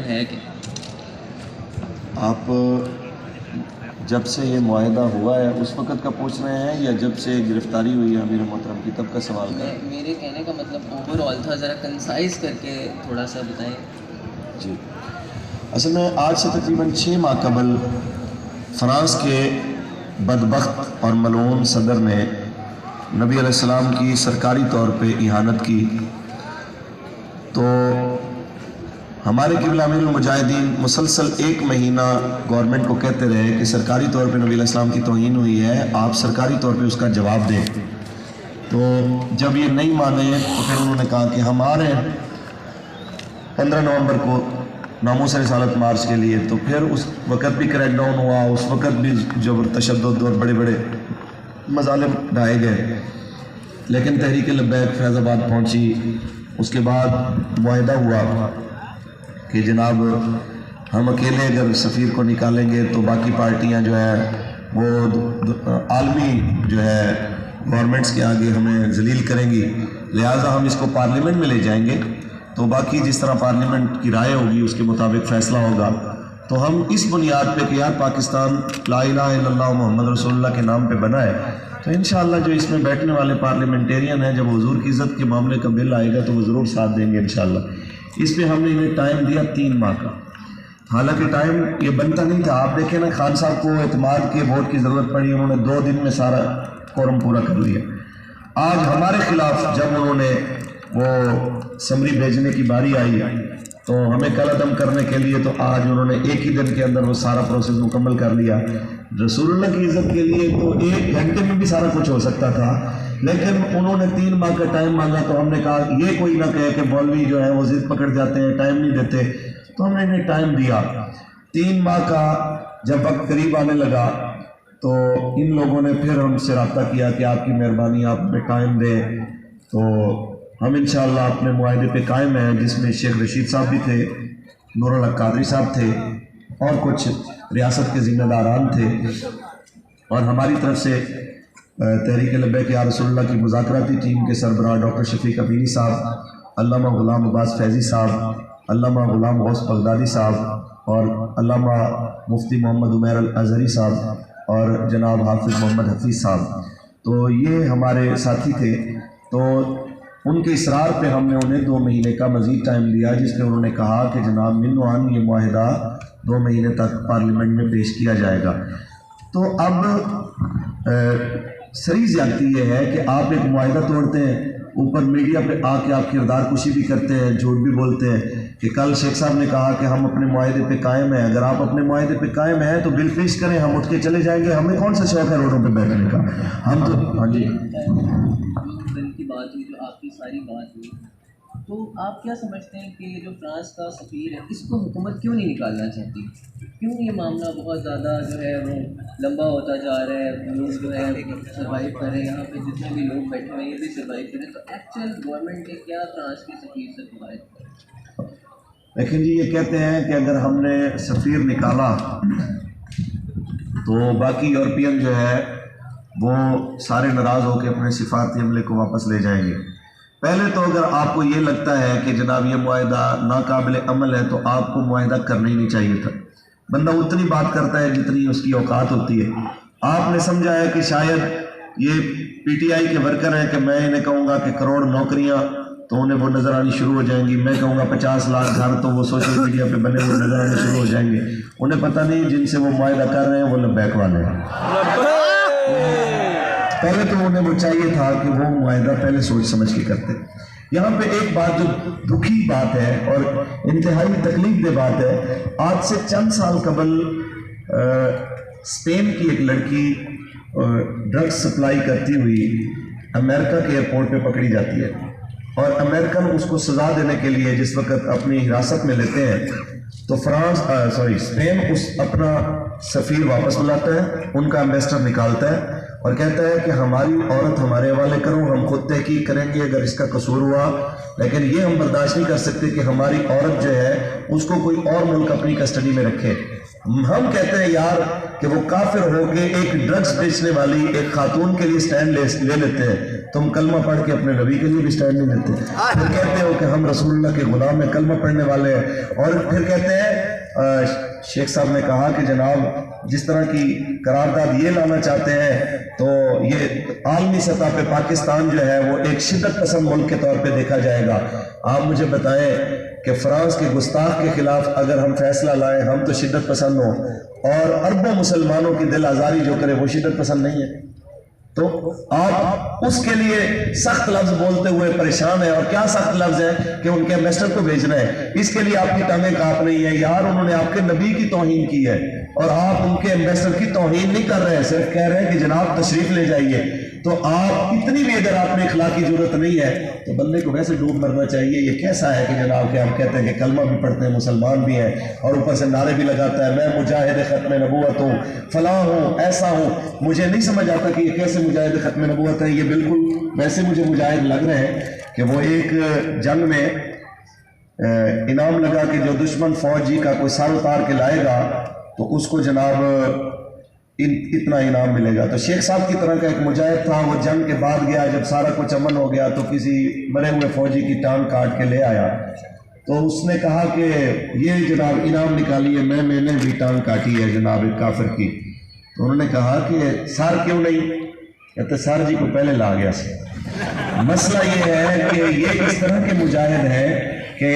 ہے کہ آپ جب سے یہ معاہدہ ہوا ہے اس وقت کا پوچھ رہے ہیں یا جب سے گرفتاری ہوئی ہے امیر محترم کی تب کا سوال کا؟ میرے کہنے کا مطلب اوور آل تھا، ذرا کنسائز کر کے تھوڑا سا بتائیں. جی، اصل میں آج سے تقریباً 6 ماہ قبل فرانس کے بدبخت اور ملعون صدر نے نبی علیہ السلام کی سرکاری طور پہ اہانت کی، تو ہمارے قبلہ امیر المجاہدین مسلسل 1 مہینہ گورنمنٹ کو کہتے رہے کہ سرکاری طور پہ نبی علیہ السلام کی توہین ہوئی ہے، آپ سرکاری طور پہ اس کا جواب دیں. تو جب یہ نہیں مانے تو پھر انہوں نے کہا کہ ہم آ رہے ہیں 15 نومبر کو ناموس رسالت مارچ کے لیے. تو پھر اس وقت بھی کریک ڈاؤن ہوا، اس وقت بھی جبر تشدد اور بڑے بڑے مظالم ڈھائے گئے، لیکن تحریک لبیک فیض آباد پہنچی. اس کے بعد معاہدہ ہوا کہ جناب ہم اکیلے اگر سفیر کو نکالیں گے تو باقی پارٹیاں جو ہے وہ عالمی جو ہے گورنمنٹس کے آگے ہمیں ذلیل کریں گی، لہٰذا ہم اس کو پارلیمنٹ میں لے جائیں گے، تو باقی جس طرح پارلیمنٹ کی رائے ہوگی اس کے مطابق فیصلہ ہوگا. تو ہم اس بنیاد پہ کہ یار پاکستان لا الہ الا اللہ محمد رسول اللہ کے نام پہ بنا ہے، تو انشاءاللہ جو اس میں بیٹھنے والے پارلیمنٹیرین ہیں، جب حضور کی عزت کے معاملے کا بل آئے گا تو وہ ضرور ساتھ دیں گے انشاءاللہ. اس پہ ہم نے انہیں ٹائم دیا 3 ماہ کا، حالانکہ ٹائم یہ بنتا نہیں تھا. آپ دیکھیں نا، خان صاحب کو اعتماد کے ووٹ کی ضرورت پڑی، انہوں نے 2 دن میں سارا کورم پورا کر لیا. آج ہمارے خلاف جب انہوں نے وہ سمری بھیجنے کی باری آئی تو ہمیں کل عدم کرنے کے لیے، تو آج انہوں نے 1 ہی دن کے اندر وہ سارا پروسیس مکمل کر لیا. رسول اللہ کی عزت کے لیے تو 1 گھنٹے میں بھی سارا کچھ ہو سکتا تھا، لیکن انہوں نے 3 ماہ کا ٹائم مانگا. تو ہم نے کہا یہ کوئی نہ کہے کہ مولوی جو ہے وہ ضد پکڑ جاتے ہیں، ٹائم نہیں دیتے، تو ہم نے انہیں ٹائم دیا 3 ماہ کا. جب وقت قریب آنے لگا تو ان لوگوں نے پھر ہم سے رابطہ کیا کہ آپ کی مہربانی آپ ہمیں ٹائم دیں. تو ہم انشاءاللہ اپنے معاہدے پہ قائم ہیں، جس میں شیخ رشید صاحب بھی تھے، نور الحق قادری صاحب تھے، اور کچھ ریاست کے ذمہ داران تھے، اور ہماری طرف سے تحریک لبیک یا رسول اللہ کی مذاکراتی ٹیم کے سربراہ ڈاکٹر شفیق امینی صاحب، علامہ غلام عباس فیضی صاحب، علامہ غلام غوث بغدادی صاحب، اور علامہ مفتی محمد عمیر الازہری صاحب، اور جناب حافظ محمد حفیظ صاحب. تو یہ ہمارے ساتھی تھے. تو ان کے اصرار پہ ہم نے انہیں 2 مہینے کا مزید ٹائم دیا، جس پہ انہوں نے کہا کہ جناب منوان یہ معاہدہ 2 مہینے تک پارلیمنٹ میں پیش کیا جائے گا. تو اب سری زیادتی یہ ہے کہ آپ ایک معاہدہ توڑتے ہیں، اوپر میڈیا پہ آ کے آپ کردار کشی بھی کرتے ہیں، جھوٹ بھی بولتے ہیں کہ کل شیخ صاحب نے کہا کہ ہم اپنے معاہدے پہ قائم ہیں. اگر آپ اپنے معاہدے پہ قائم ہیں تو بل پیش کریں، ہم اٹھ کے چلے جائیں گے. ہمیں کون سا شوق ہے روڈوں پہ بیٹھنے کا؟ ہم تو ہاں جی دن کی بات ہوئی، جو آپ کی ساری بات ہوئی، تو آپ کیا سمجھتے ہیں کہ یہ جو فرانس کا سفیر ہے اس کو حکومت کیوں نہیں نکالنا چاہتی؟ کیوں یہ معاملہ بہت زیادہ جو ہے وہ لمبا ہوتا جا رہا ہے؟ لوگ جو ہے سروائیو کر رہے ہیں، یہاں پہ جتنے بھی لوگ بیٹھے ہوئے ہیں یہ بھی سروائیو کر رہے ہیں. تو ایکچوئل گورنمنٹ کے کیا فرانس کے سفیر سے فوائد؟ لیکن جی یہ کہتے ہیں کہ اگر ہم نے سفیر نکالا تو باقی یورپین جو ہے وہ سارے ناراض ہو کے اپنے سفارتی عملے کو واپس لے جائیں گے. پہلے تو اگر آپ کو یہ لگتا ہے کہ جناب یہ معاہدہ ناقابل عمل ہے تو آپ کو معاہدہ کرنا ہی نہیں چاہیے تھا. بندہ اتنی بات کرتا ہے جتنی اس کی اوقات ہوتی ہے. آپ نے سمجھا ہے کہ شاید یہ پی ٹی آئی کے ورکر ہیں کہ میں انہیں کہوں گا کہ کروڑ نوکریاں تو انہیں وہ نظر آنی شروع ہو جائیں گی، میں کہوں گا 50 لاکھ گھر تو وہ سوشل میڈیا پہ بنے ہوئے نظر آنے شروع ہو جائیں گے. انہیں پتہ نہیں جن سے وہ معاہدہ کر رہے ہیں وہ لبیک والے ہیں. پہلے تو انہیں وہ چاہیے تھا کہ وہ معاہدہ پہلے سوچ سمجھ کے کرتے. یہاں پہ ایک بات جو دکھی بات ہے اور انتہائی تکلیف دہ بات ہے، آج سے چند سال قبل اسپین کی ایک لڑکی ڈرگز سپلائی کرتی ہوئی امریکہ کے ایئرپورٹ پہ پکڑی جاتی ہے، اور امریکن اس کو سزا دینے کے لیے جس وقت اپنی حراست میں لیتے ہیں تو اسپین اپنا سفیر واپس بلاتا ہے، ان کا ایمبیسڈر نکالتا ہے اور کہتا ہے کہ ہماری عورت ہمارے حوالے کرو، ہم خود تحقیق کریں گے اگر اس کا قصور ہوا، لیکن یہ ہم برداشت نہیں کر سکتے کہ ہماری عورت جو ہے اس کو کوئی اور ملک اپنی کسٹڈی میں رکھے. ہم کہتے ہیں یار کہ وہ کافر ہو کے ایک ڈرگز بیچنے والی ایک خاتون کے لیے سٹینڈ لے لیتے ہیں، تم کلمہ پڑھ کے اپنے نبی کے لیے بھی سٹینڈ نہیں لیتے، پھر کہتے ہو کہ ہم رسول اللہ کے غلام ہیں، کلمہ پڑھنے والے ہیں، اور پھر کہتے ہیں شیخ صاحب نے کہا کہ جناب جس طرح کی قرارداد یہ لانا چاہتے ہیں تو یہ عالمی سطح پہ پاکستان جو ہے وہ ایک شدت پسند ملک کے طور پہ دیکھا جائے گا۔ آپ مجھے بتائیں کہ فرانس کے گستاخ کے خلاف اگر ہم فیصلہ لائیں ہم تو شدت پسند ہوں، اور اربوں مسلمانوں کی دل آزاری جو کرے وہ شدت پسند نہیں ہے، تو آپ اس کے لیے سخت لفظ بولتے ہوئے پریشان ہیں۔ اور کیا سخت لفظ ہے کہ ان کے ایمبیسڈر کو بھیجنا ہے، اس کے لیے آپ کی ٹانگیں کانپ رہی ہیں۔ یار انہوں نے آپ کے نبی کی توہین کی ہے اور آپ ان کے ایمبیسڈر کی توہین نہیں کر رہے ہیں، صرف کہہ رہے ہیں کہ جناب تشریف لے جائیے۔ تو آپ اتنی بھی اگر آپ میں اخلاقی ضرورت نہیں ہے تو بندے کو ویسے ڈوب مرنا چاہیے۔ یہ کیسا ہے کہ جناب کہ ہم کہتے ہیں کہ کلمہ بھی پڑھتے ہیں، مسلمان بھی ہیں، اور اوپر سے نعرے بھی لگاتا ہے میں مجاہد ختم نبوت ہوں، فلاں ہوں، ایسا ہوں۔ مجھے نہیں سمجھ آتا کہ یہ کیسے مجاہد ختم نبوت ہے۔ یہ بالکل ویسے مجھے مجاہد لگ رہے ہیں کہ وہ ایک جنگ میں انعام لگا کہ جو دشمن فوجی کا کوئی سر اتار کے لائے گا تو اس کو جناب اتنا انعام ملے گا۔ تو شیخ صاحب کی طرح کا ایک مجاہد تھا، وہ جنگ کے بعد گیا، جب سارا کچھ امن ہو گیا تو کسی مرے ہوئے فوجی کی ٹانگ کاٹ کے لے آیا، تو اس نے کہا کہ یہ جناب انعام نکالیے، میں نے بھی ٹانگ کاٹی ہے جناب ایک کافر کی۔ تو انہوں نے کہا کہ سر کیوں نہیں؟ کہتے سر جی کو پہلے لا گیا سے۔ مسئلہ یہ ہے کہ یہ اس طرح کے مجاہد ہیں کہ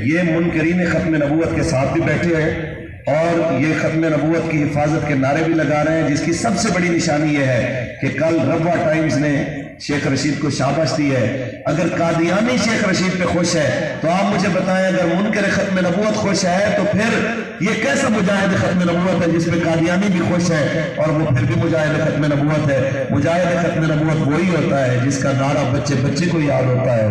یہ منکرین ختم نبوت کے ساتھ بھی بیٹھے ہیں اور یہ ختم نبوت کی حفاظت کے نعرے بھی لگا رہے ہیں، جس کی سب سے بڑی نشانی یہ ہے کہ کل روا ٹائمز نے شیخ رشید کو شاباش دی ہے۔ اگر قادیانی شیخ رشید پہ خوش ہے تو آپ مجھے بتائیں اگر منکر ختم نبوت خوش ہے تو پھر یہ کیسا مجاہد ختم نبوت ہے جس میں قادیانی بھی خوش ہے اور وہ پھر بھی مجاہد ختم نبوت ہے۔ مجاہد ختم نبوت وہی ہوتا ہے جس کا نعرہ بچے بچے کو یاد ہوتا ہے۔